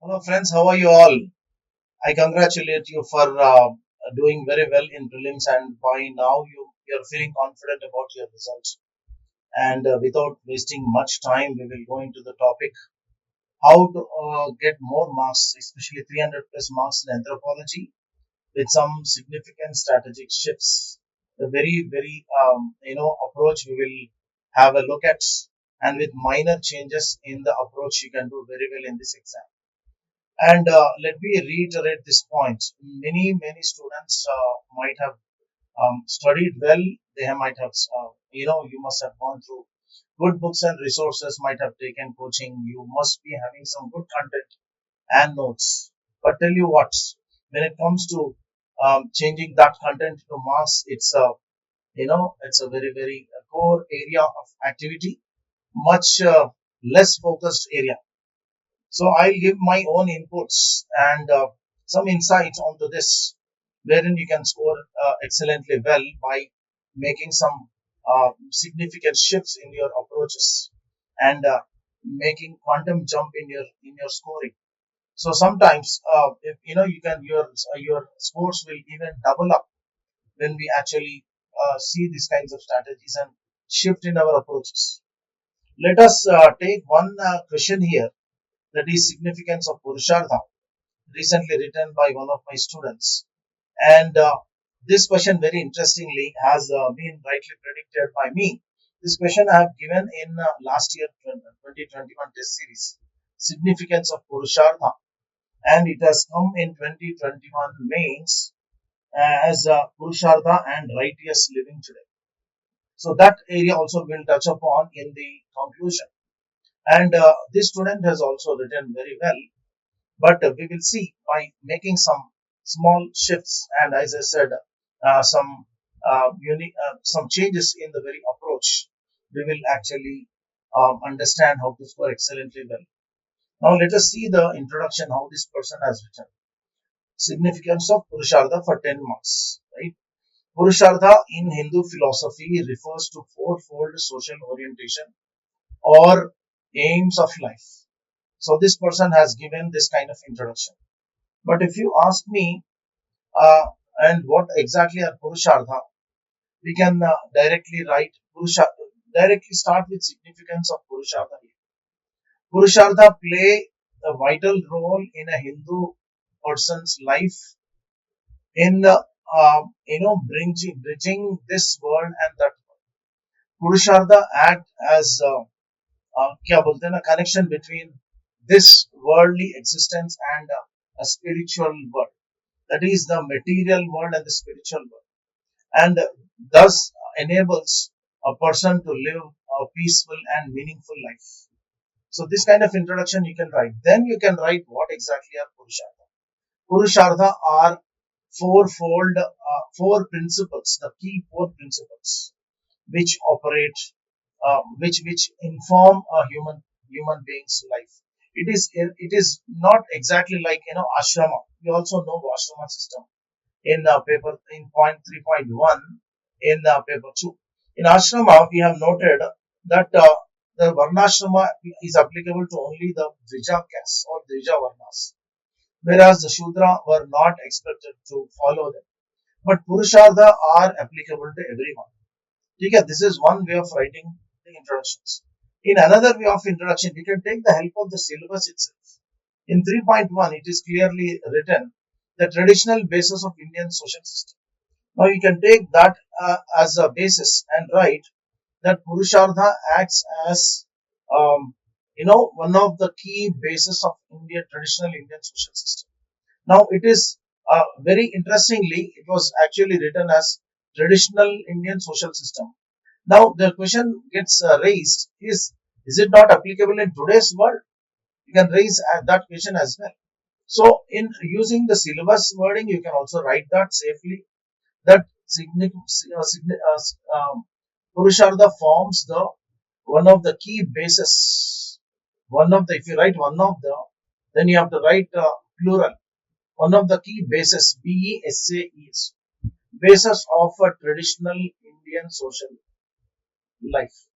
Hello, friends. How are you all? I congratulate you for doing very well in prelims, and by now you're feeling confident about your results. And without wasting much time, we will go into the topic: how to get more marks, especially 300 plus marks in anthropology, with some significant strategic shifts. The very approach we will have a look at, and with minor changes in the approach, you can do very well in this exam. And let me reiterate this point. Many students might have studied well. They might have, you must have gone through good books and resources, might have taken coaching. You must be having some good content and notes. But tell you what, when it comes to changing that content to marks, it's a very core area of activity, much less focused area. So I'll give my own inputs and some insights onto this, wherein you can score excellently well by making some significant shifts in your approaches and making quantum jump in your scoring. So sometimes, if you can your scores will even double up when we actually see these kinds of strategies and shift in our approaches. Let us take one question here, that is significance of Purushartha, recently written by one of my students. And this question, very interestingly, has been rightly predicted by me. This question I have given in last year 2021 test series, significance of Purushartha, and it has come in 2021 mains as Purushartha and righteous living today. So that area also we'll touch upon in the conclusion. And this student has also written very well, but we will see by making some small shifts and, as I said, some changes in the very approach, we will actually understand how to score excellently well. Now let us see the introduction, how this person has written. Significance of Purushartha for 10 marks, right? Purushartha in Hindu philosophy refers to fourfold social orientation or aims of life. So this person has given this kind of introduction. But if you ask me, uh, and what exactly are Purushartha, we can directly write directly start with significance of Purushartha here. Purushartha play a vital role in a Hindu person's life in bridging this world and that world. Purushartha act as क्या बोलते हैं ना, connection between this worldly existence and a spiritual world, that is the material world and the spiritual world, and thus enables a person to live a peaceful and meaningful life. So this kind of introduction you can write. Then you can write what exactly are Purushartha. Purushartha are fourfold, four principles, the key four principles which operate, which inform a human being's life. It is not exactly like ashrama. We also know ashrama system in paper in point 3.1 in paper 2. In ashrama, we have noted that the varnashrama is applicable to only the Dvija castes or Dvija varnas, whereas the Shudra were not expected to follow them. But Purushartha are applicable to everyone. ठीक है, this is one way of writing the introductions. In another way of introduction, we can take the help of the syllabus itself. In 3.1, it is clearly written the traditional basis of Indian social system. Now you can take that as a basis and write that Purushartha acts as one of the key bases of traditional Indian social system. Now it is very interestingly, it was actually written as traditional Indian social system. Now the question gets raised: is it not applicable in today's world? You can raise that question as well. So in using the syllabus wording, you can also write that safely. That Purushartha forms the one of the key bases. One of the, if you write one of the, then you have to write plural. One of the key bases, BESAES, basis of a traditional Indian social life.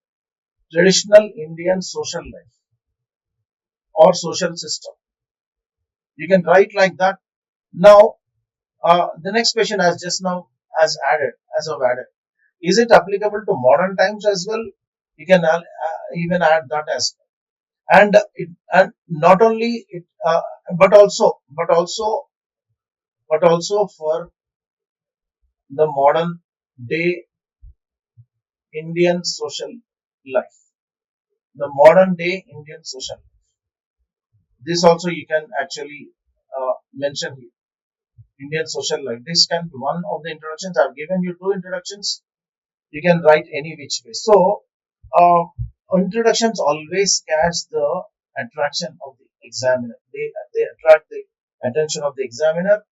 Traditional Indian social life or social system. You can write like that. Now, the next question as just now as added, as I've added, is it applicable to modern times as well? You can even add that as well. And not only it, but also, but also, but also for the modern day Indian social life. The modern day Indian social. This also you can actually mention here. Indian social life. This can be one of the introductions. I've given you two introductions. You can write any which way. So, uh, introductions always catch the attraction of the examiner. They attract the attention of the examiner,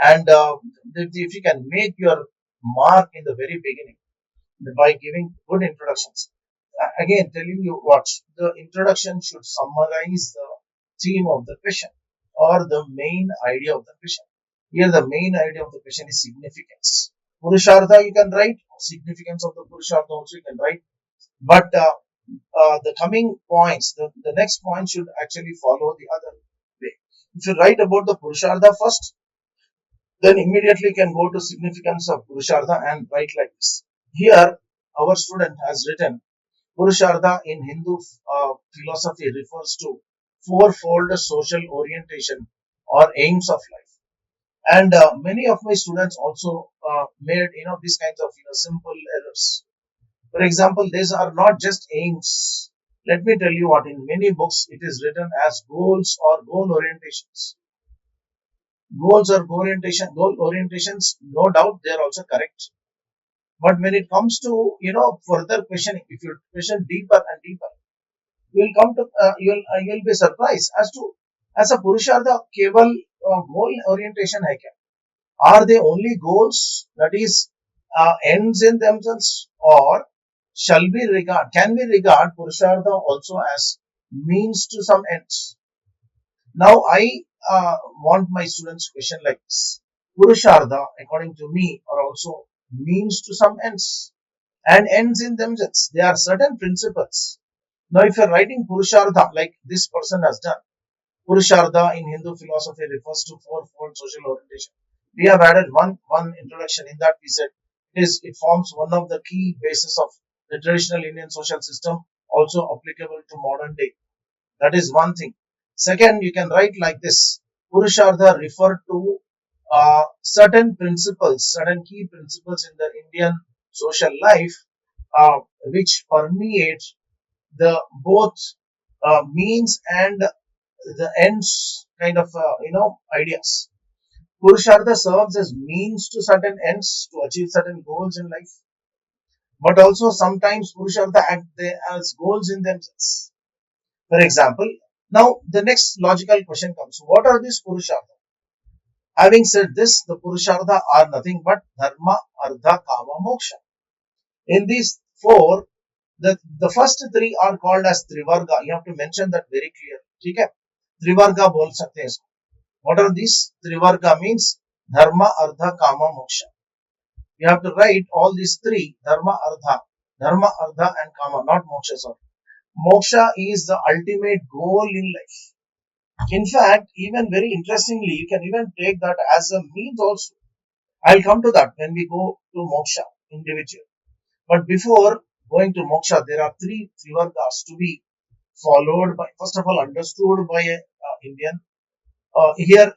and if you can make your mark in the very beginning by giving good introductions. Again, telling you what the introduction should summarize the theme of the question or the main idea of the question. Here, the main idea of the question is significance. Purushartha you can write, significance of the Purushartha also you can write, but the coming points, the next point should actually follow the other way. If you write about the Purushartha first, then immediately can go to significance of Purushartha and write like this. Here, our student has written Purushartha in Hindu philosophy refers to fourfold social orientation or aims of life. And many of my students also made these kinds of simple errors. For example, these are not just aims. Let me tell you what in many books it is written as goals or goal orientations. Goals or goal orientations, no doubt they are also correct. But when it comes to further questioning, if you question deeper and deeper, you'll come to you'll be surprised as to as a Purushartha केवल goal orientation है क्या? Are they only goals, that is ends in themselves, or can we regard Purushartha also as means to some ends? Now I want my students to question like this. Purushartha, according to me, are also means to some ends and ends in themselves. There are certain principles. Now, if you're writing Purushartha like this person has done, Purushartha in Hindu philosophy refers to fourfold social orientation. We have added one introduction in that we said it forms one of the key bases of the traditional Indian social system, also applicable to modern day. That is one thing. Second, you can write like this. Purushartha refer to certain key principles in the Indian social life, which permeate the both means and the ends kind of ideas. Purushartha serves as means to certain ends to achieve certain goals in life, but also sometimes Purushartha act as goals in themselves. For example, now the next logical question comes: what are these Purushartha? Having said this, the Purushartha are nothing but Dharma, Artha, Kama, Moksha. In these four, the first three are called as Trivarga. You have to mention that very clearly. ठीक है? Trivarga बोल सकते हैं इसको. What are these? Trivarga means Dharma, Artha, Kama, Moksha. You have to write all these three: Dharma, Artha, and Kama, not Moksha. Sorry. Moksha is the ultimate goal in life. In fact, even very interestingly, you can even take that as a means also. I'll come to that when we go to Moksha individual. But before going to Moksha, there are three Trivargas to be followed by, first of all, understood by a Indian. Here,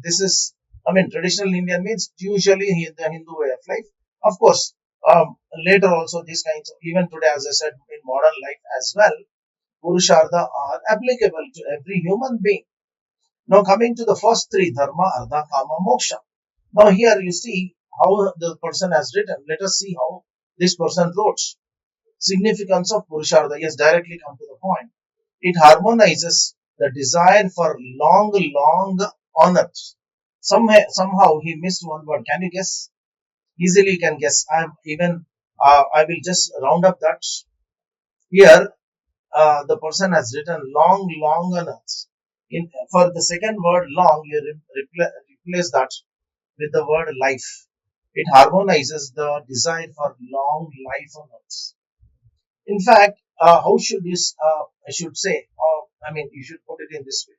this is, I mean, traditional Indian means usually the Hindu way of life. Of course, later also these kinds of, even today, as I said, in modern life as well, Purushartha are applicable to every human being. Now, coming to the first three, Dharma, Artha, Kama, Moksha. Now, here you see how the person has written. Let us see how this person wrote. Significance of Purushartha. Yes, directly come to the point. It harmonizes the desire for long honors. Somehow he missed one word. Can you guess? Easily you can guess. I will just round up that. Here, the person has written long honors. For the second word long, you replace that with the word life. It harmonizes the desire for long life on earth. In fact, how should this, I should say, I mean, you should put it in this way.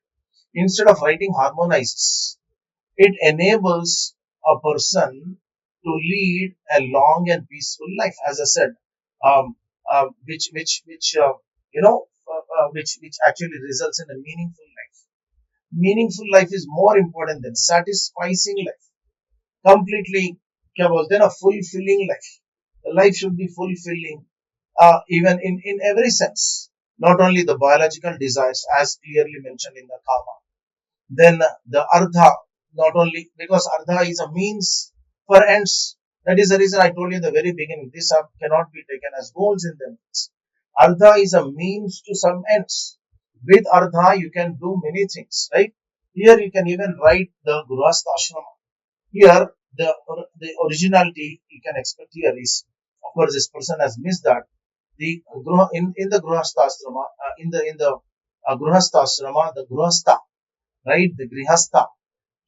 instead of writing harmonizes. It enables a person to lead a long and peaceful life, as I said, um, which which actually results in a meaningful life. Meaningful life is more important than satisfying life. Completely, क्या बोलते हैं ना, fulfilling life. The life should be fulfilling, even in every sense, not only the biological desires as clearly mentioned in the karma. Then the ardha, not only because ardha is a means for ends. That is the reason I told you in the very beginning. This cannot be taken as goals in themselves. Ardha is a means to some ends. With ardha, you can do many things, right? Here you can even write the Grihastha Ashrama. Here, the originality you can expect here is, of course, this person has missed that. The in the Grihastha Ashrama, in the Grihastha Ashrama, the Grihastha, right, the Grihastha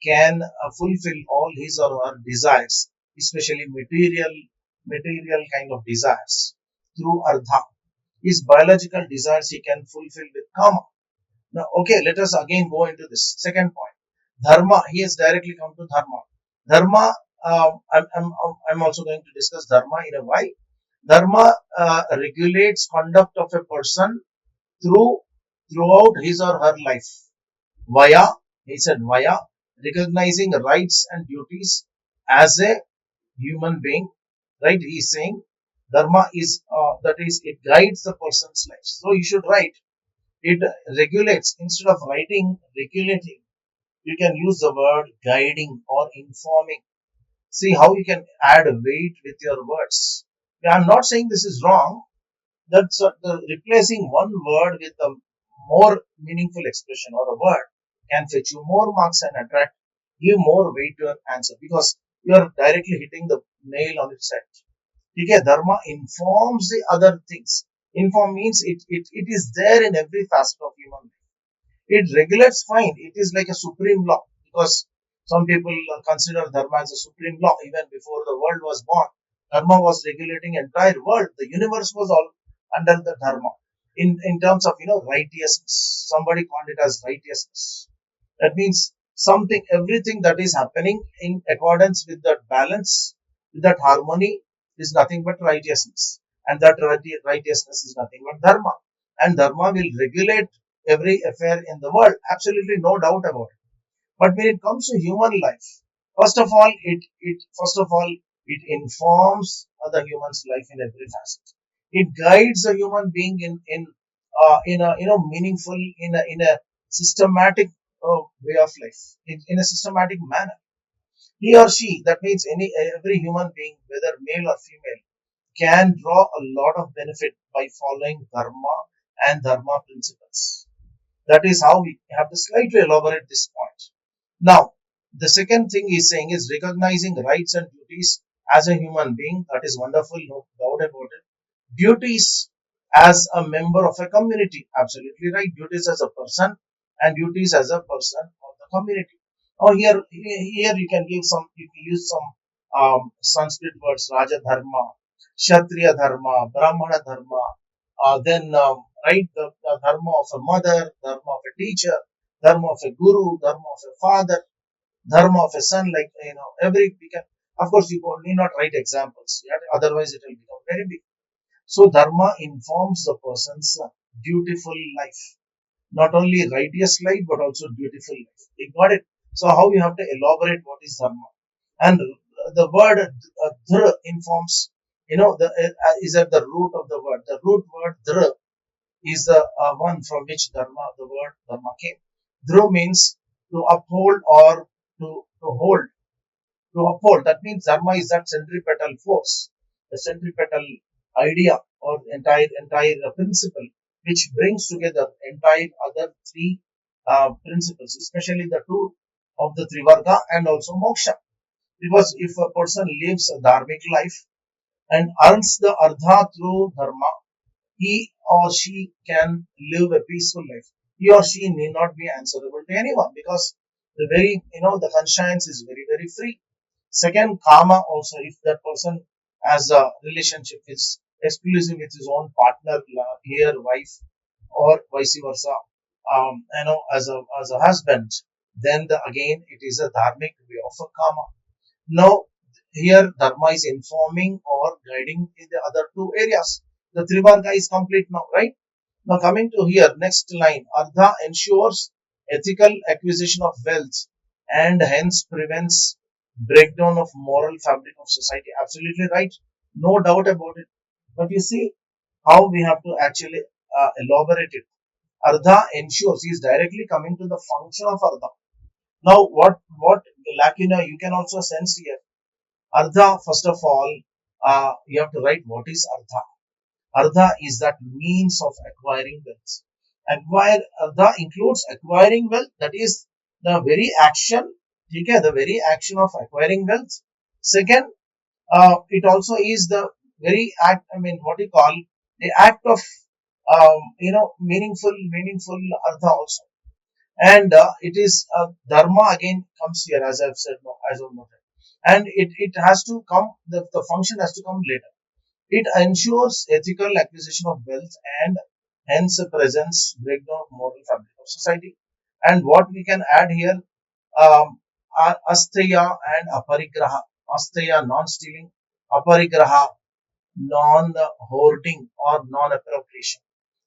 can fulfill all his or her desires, especially material kind of desires through ardha. His biological desires he can fulfill with karma. Now, okay, let us again go into this second point. Dharma, he has directly come to dharma. Dharma, I'm also going to discuss dharma in a while. Dharma regulates conduct of a person throughout his or her life. Via, he said, via recognizing rights and duties as a human being, right? He is saying dharma is, that is, it guides the person's life. So you should write, it regulates, instead of writing regulating, you can use the word guiding or informing. See how you can add weight with your words. I'm not saying this is wrong. That's replacing one word with a more meaningful expression or a word can fetch you more marks and attract, give more weight to your answer because you are directly hitting the nail on its head. Okay, dharma informs the other things. Inform means it is there in every facet of human life. It regulates fine. It is like a supreme law because some people consider dharma as a supreme law even before the world was born. Dharma was regulating entire world. The universe was all under the dharma. In terms of righteousness, somebody called it as righteousness. That means something, everything that is happening in accordance with that balance, with that harmony, is nothing but righteousness, and that righteousness is nothing but dharma. And dharma will regulate every affair in the world. Absolutely no doubt about it. But when it comes to human life, first of all, it informs the human's life in every facet. It guides the human being in a meaningful, in a systematic way of life, in a systematic manner. He or she, that means every human being, whether male or female, can draw a lot of benefit by following dharma and dharma principles. That is how we have to slightly elaborate this point. Now, the second thing he's saying is recognizing rights and duties as a human being. That is wonderful, no doubt about it. Duties as a member of a community. Absolutely right. Duties as a person and duties as a person of the community. Now here you can use some Sanskrit words: Raja Dharma, Kshatriya Dharma, Brahmana Dharma. Then right, the dharma of a mother, dharma of a teacher, dharma of a guru, dharma of a father, dharma of a son. Like every we can. Of course, you need not write examples. Yeah? Otherwise, it will become very big. So dharma informs the person's dutiful life, not only righteous life but also dutiful life. You got it? So how you have to elaborate what is dharma? And the word informs. Is at the root of the word. The root word dhr is the one from which the word dharma came. Dhru means to uphold or to hold. To uphold. That means dharma is that centripetal force, the centripetal idea or entire principle which brings together entire other three principles, especially the two of the Trivarga and also moksha. Because if a person lives a dharmic life and earns the ardha through dharma, he or she can live a peaceful life. He or she need not be answerable to anyone because the conscience is very, very free. Second, karma also, if that person has a relationship is exclusive with his own partner, here, wife, or vice versa, as a husband, then again it is a dharmic way of a karma. Now, here dharma is informing or guiding in the other two areas. The trivarga is complete now, right? Now coming to here, next line, Ardha ensures ethical acquisition of wealth and hence prevents breakdown of moral fabric of society. Absolutely right. No doubt about it. But you see how we have to actually elaborate it. Ardha ensures, he is directly coming to the function of Ardha. Now what lacuna you can also sense here. Ardha, first of all, you have to write what is Ardha. Ardha is that means of acquiring wealth. Ardha includes acquiring wealth, that is the very action, okay, the very action of acquiring wealth. Second, it also is the very act, what you call the act of, meaningful Ardha also. And it is dharma again comes here, as I've said, as I've noted. And it has to come, the function has to come later. It ensures ethical acquisition of wealth and hence presents breakdown of moral fabric of society. And what we can add here, are asteya and aparigraha. Asteya, non-stealing; aparigraha, non-hoarding or non-appropriation.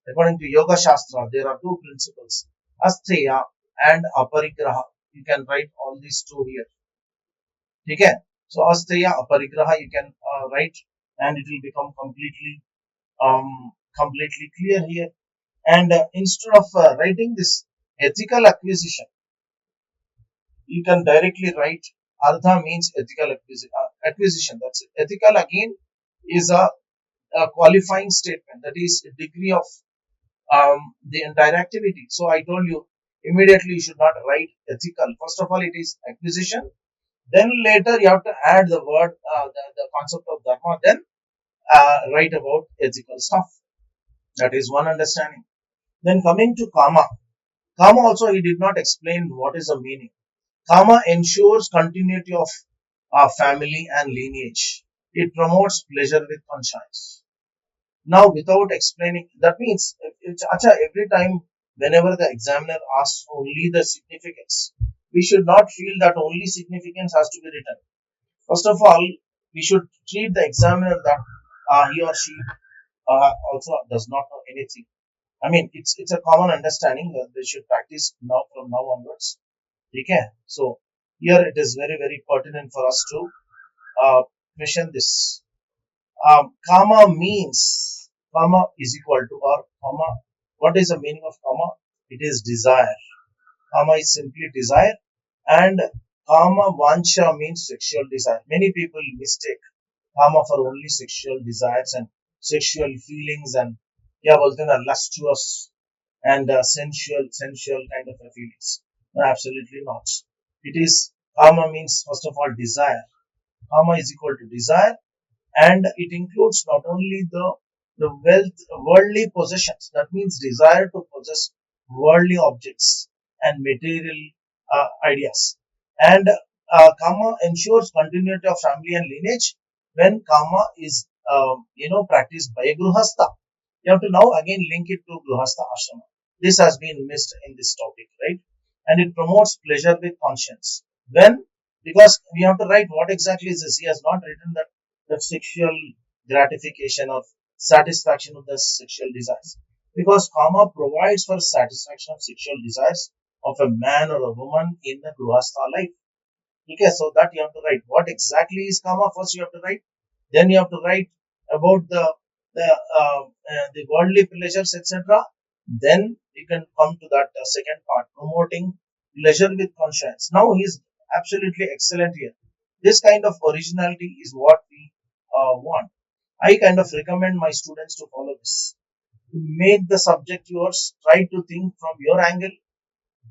According to Yoga Shastra, there are two principles, asteya and aparigraha. You can write all these two here. Okay? So asteya, aparigraha, you can write, and it will become completely clear here. And instead of writing this ethical acquisition, you can directly write Ardha means ethical acquisition. That's it. Ethical again is a qualifying statement, that is a degree of the entire activity. So I told you immediately you should not write ethical. First of all, it is acquisition. Then later you have to add the word, the concept of dharma. Then write about ethical stuff. That is one understanding. Then coming to karma. Karma also he did not explain what is the meaning. Karma ensures continuity of family and lineage. It promotes pleasure with conscience. Now, without explaining, that means every time whenever the examiner asks only the significance, we should not feel that only significance has to be written. First of all, we should treat the examiner that he or she also does not know anything. It's a common understanding that they should practice now from now onwards. Okay, so here it is very very pertinent for us to question this. Karma is equal to, or karma. What is the meaning of karma? It is desire. Karma is simply desire, and karma vancha means sexual desire. Many people mistake karma for only sexual desires and sexual feelings, and yeah, बोलते हैं lustuous and sensual kind of feelings. No, absolutely not. It is, karma means first of all desire. Karma is equal to desire, and it includes not only the worldly possessions. That means desire to possess worldly objects and material ideas. And karma ensures continuity of family and lineage when karma is practiced by a gruhastha. You have to now again link it to gruhastha ashrama. This has been missed in this topic, right? And it promotes pleasure with conscience. When, because we have to write what exactly is this. He has not written that the sexual gratification or satisfaction of the sexual desires, because karma provides for satisfaction of sexual desires of a man or a woman in the grihastha life. Okay, so that you have to write what exactly is karma. First you have to write, then you have to write about the worldly pleasures, etc. Then you can come to that second part, promoting pleasure with conscience. Now he is absolutely excellent here. This kind of originality is what we want. I kind of recommend my students to follow this. Make the subject yours, try to think from your angle,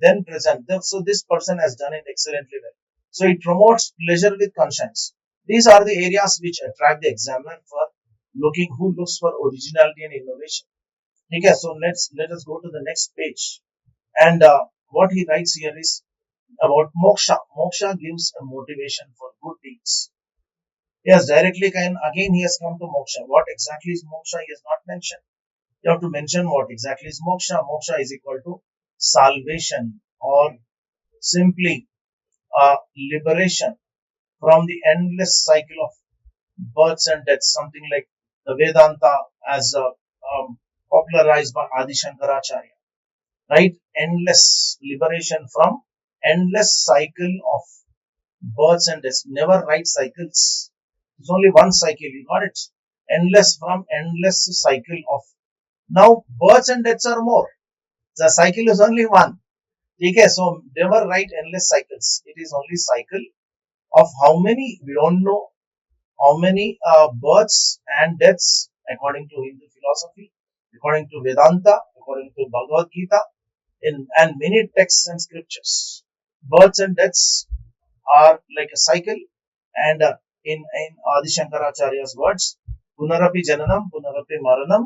then present. So this person has done it excellently well. So it promotes pleasure with conscience. These are the areas which attract the examiner for who looks for originality and innovation. Okay, so let us go to the next page. And what he writes here is about moksha. Moksha gives a motivation for good deeds. Yes, directly again he has come to moksha. What exactly is moksha? He has not mentioned. You have to mention what exactly is moksha. Moksha is equal to salvation or simply liberation from the endless cycle of births and deaths, something like the Vedanta as popularized by Adi Shankaracharya, right? Endless liberation from endless cycle of births and deaths. Never right cycles. It's only one cycle. You got it? Endless from endless cycle of. Now births and deaths are more. The cycle is only one. Okay, so never write endless cycles. It is only cycle of how many we don't know, how many births and deaths according to Hindu philosophy, according to Vedanta, according to Bhagavad Gita, and many texts and scriptures. Births and deaths are like a cycle, and in Adi Shankaracharya's words, Punarapi Jananam, Punarapi Maranam,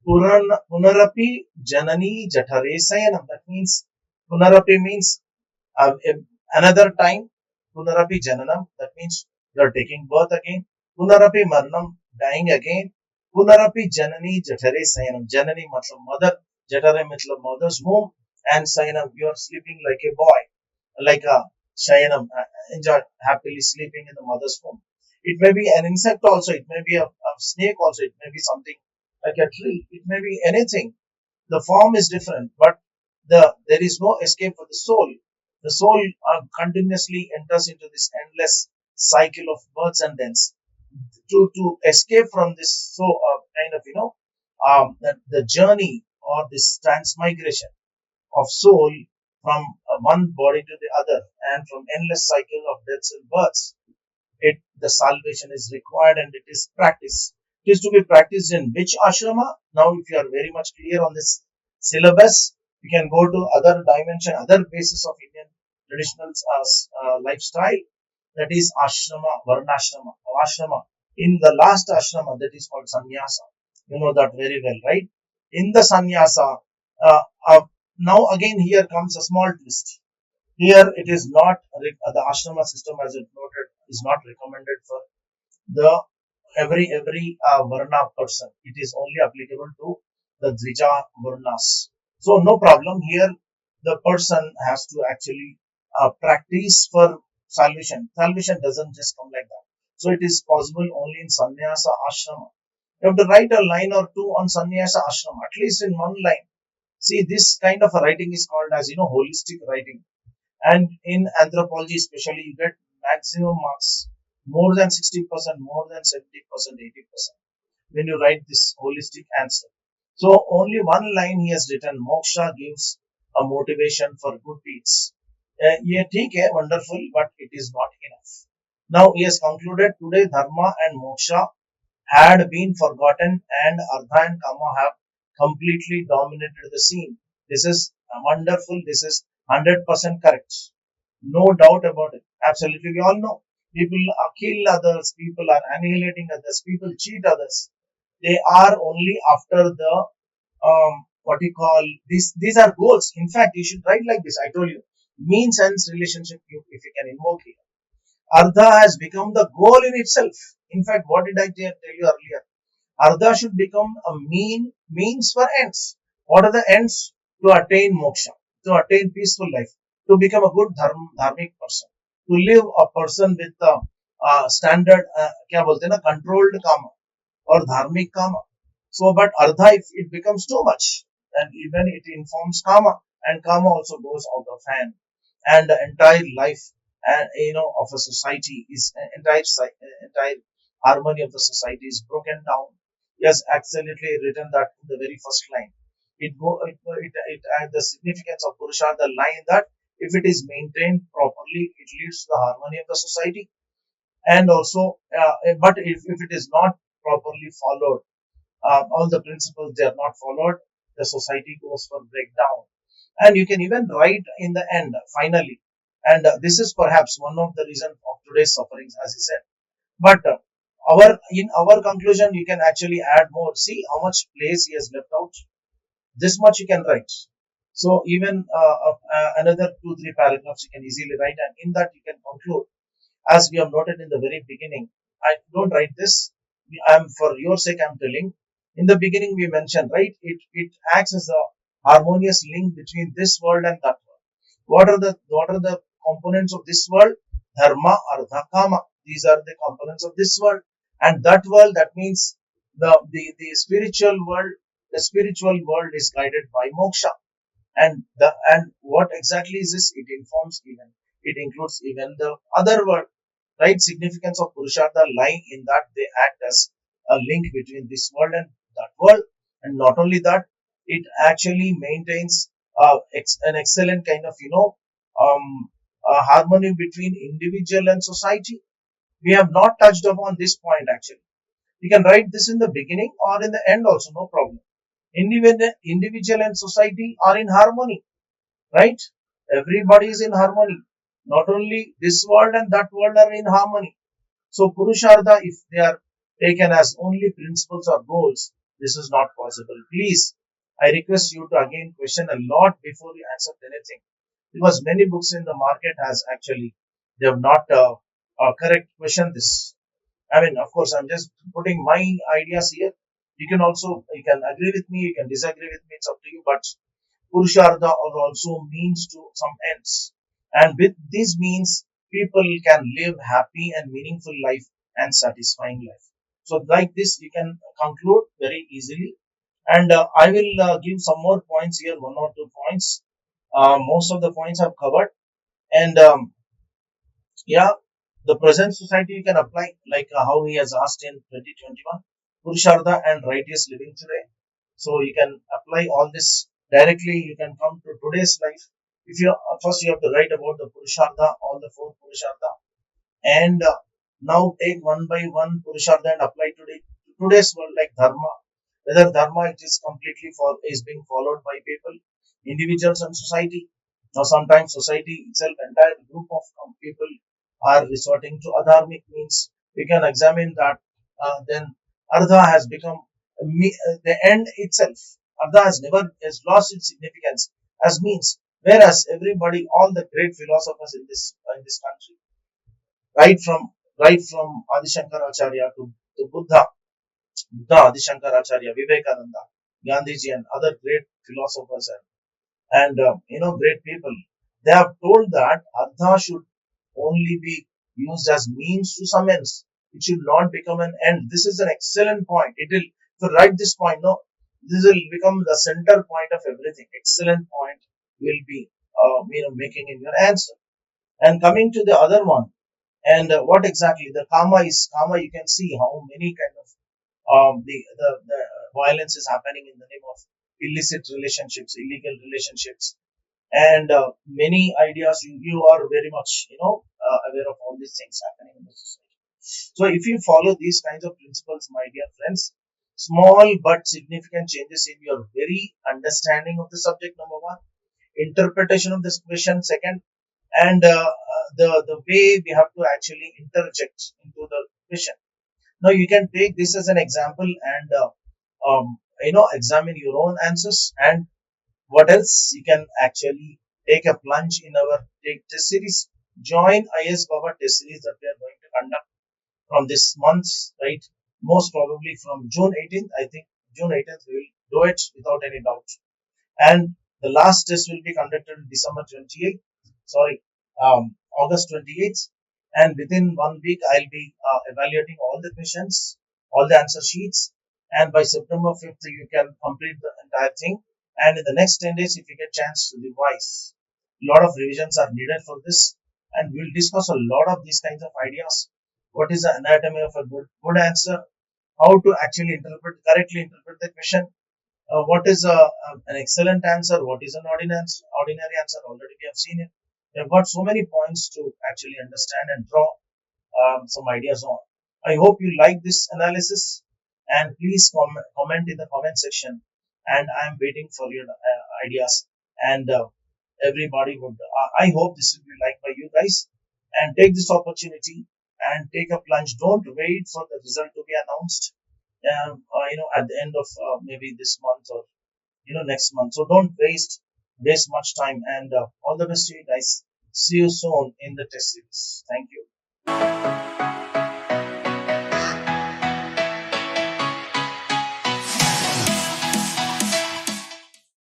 Punarapi Janani Jathare Sayanam. That means Punarapi means another time. Punarapi Jananam, that means you are taking birth again. Punarapi Maranam, dying again. Punarapi Janani Jathare Sayanam. Janani matlab mother, Jathare matlab mother's womb, and Sayanam, you are sleeping like a boy, like a Sayanam, enjoy happily sleeping in the mother's womb. It may be an insect also, it may be a snake also, it may be something like a tree, it may be anything. The form is different, but there is no escape for the soul. The soul continuously enters into this endless cycle of births and deaths. To escape from this, so kind of the journey or this transmigration of soul from one body to the other and from endless cycle of deaths and births, the salvation is required and it is practiced. It is to be practiced in which ashrama? Now, if you are very much clear on this syllabus, you can go to other dimension, other basis of Indian traditional lifestyle. That is ashrama, varnashrama, ashrama. In the last ashrama, that is called sannyasa. You know that very well, right? In the sannyasa, uh, uh, now again here comes a small twist. Here it is not the ashrama system as it noted is not recommended for the every varna person. It is only applicable to the Dvija varnas. So no problem here. The person has to actually practice for salvation. Salvation doesn't just come like that. So it is possible only in sannyasa ashrama. You have to write a line or two on sannyasa ashrama, at least in one line. See, this kind of a writing is called as holistic writing. And in anthropology, especially, you get maximum marks, more than 60%, more than 70%, 80% when you write this holistic answer. So only one line he has written, moksha gives a motivation for good deeds. Yeah, okay, wonderful, but it is not enough. Now he has concluded today dharma and moksha had been forgotten and artha and kama have completely dominated the scene. This is wonderful. This is 100% correct. No doubt about it. Absolutely, we all know. People kill others, people are annihilating others, people cheat others. They are only after the what you call these are goals. In fact, you should write like this. I told you, means ends relationship, if you can invoke here. Artha has become the goal in itself. In fact, what did I tell you earlier? Artha should become a means for ends. What are the ends? To attain moksha, to attain peaceful life, to become a good dharmic person, to live a person with standard, क्या बोलते हैं ना, controlled karma or dharmic karma. So, but ardha, if it becomes too much, and even it informs karma, and karma also goes out of hand, and the entire life and of a society is entire harmony of the society is broken down. He has absolutely written that in the very first line. It the significance of Purusha, the line that if it is maintained properly, it leads to the harmony of the society. And also, but if it is not properly followed, all the principles they are not followed, the society goes for breakdown. And you can even write in the end, finally. And this is perhaps one of the reasons of today's sufferings, as he said. But in our conclusion, you can actually add more. See how much place he has left out. This much you can write. So even another 2-3 paragraphs you can easily write, and in that you can conclude. As we have noted in the very beginning, I don't write this. I'm for your sake. I'm telling. In the beginning, we mentioned, right? It acts as a harmonious link between this world and that world. What are the components of this world? Dharma, artha, kama. These are the components of this world. And that world, that means the spiritual world. The spiritual world is guided by moksha. And what exactly is this? It informs even. It includes even the other world, right? Significance of Purushartha lie in that they act as a link between this world and that world. And not only that, it actually maintains an excellent kind of, harmony between individual and society. We have not touched upon this point actually. You can write this in the beginning or in the end also, no problem. Individual and society are in harmony, right? Everybody is in harmony. Not only this world and that world are in harmony. So Purushartha, if they are taken as only principles or goals, this is not possible. Please, I request you to again question a lot before you accept anything, because many books in the market has actually they have not correct question this. I mean, of course, I'm just putting my ideas here. You can agree with me, you can disagree with me. It's up to you. But Purushartha also means to some ends. And with these means, people can live happy and meaningful life and satisfying life. So like this, you can conclude very easily. And I will give some more points here, one or two points. Most of the points I've covered. And yeah, the present society you can apply like how he has asked in 2021, Purushartha and righteous living today. So you can apply all this directly. You can come to today's life. If you first you have to write about the Purushartha, all the four Purushartha, and now take one by one Purushartha and apply today to today's world like Dharma. Whether Dharma it is completely for is being followed by people, individuals and society. Now sometimes society itself, entire group of people are resorting to adharmic means. We can examine that. Then Ardha has become the end itself. Ardha has never has lost its significance as means. Whereas everybody, all the great philosophers in this country, right from Adi Shankaracharya to Buddha, Adi Shankaracharya, Vivekananda, Gandhiji, and other great philosophers and great people, they have told that Ardha should only be used as means to some ends. It should not become an end. This is an excellent point. It will, to write this point, no, this will become the center point of everything. Excellent point will be, making in your answer. And coming to the other one, and what exactly the karma is, karma, you can see how many kind of the violence is happening in the name of illicit relationships, illegal relationships, and many ideas. You are very much aware of all these things happening in the society. So if you follow these kinds of principles, my dear friends, small but significant changes in your very understanding of the subject, number one, interpretation of this question, second, and the way we have to actually interject into the question. Now you can take this as an example and examine your own answers. And what else? You can actually take a plunge in our test series. Join IASBABA test series that we are going to conduct from this month, right? Most probably from June 18th. I think June 18th we will do it without any doubt. And the last test will be conducted in December 28th. Sorry, August 28th. And within 1 week, I'll be evaluating all the questions, all the answer sheets. And by September 5th, you can complete the entire thing. And in the next 10 days, if you get chance to revise, a lot of revisions are needed for this. And we'll discuss a lot of these kinds of ideas. What is the anatomy of a good answer? How to actually correctly interpret the question? What is an excellent answer? What is an ordinary answer? Already we have seen it. We have got so many points to actually understand and draw some ideas on. I hope you like this analysis, and please comment in the comment section. And I am waiting for your ideas. And everybody would. I hope this will be liked by you guys. And take this opportunity and take a plunge. Don't wait for the result to be announced. At the end of maybe this month or next month. So don't waste much time. And all the best to you guys. See you soon in the test series. Thank you.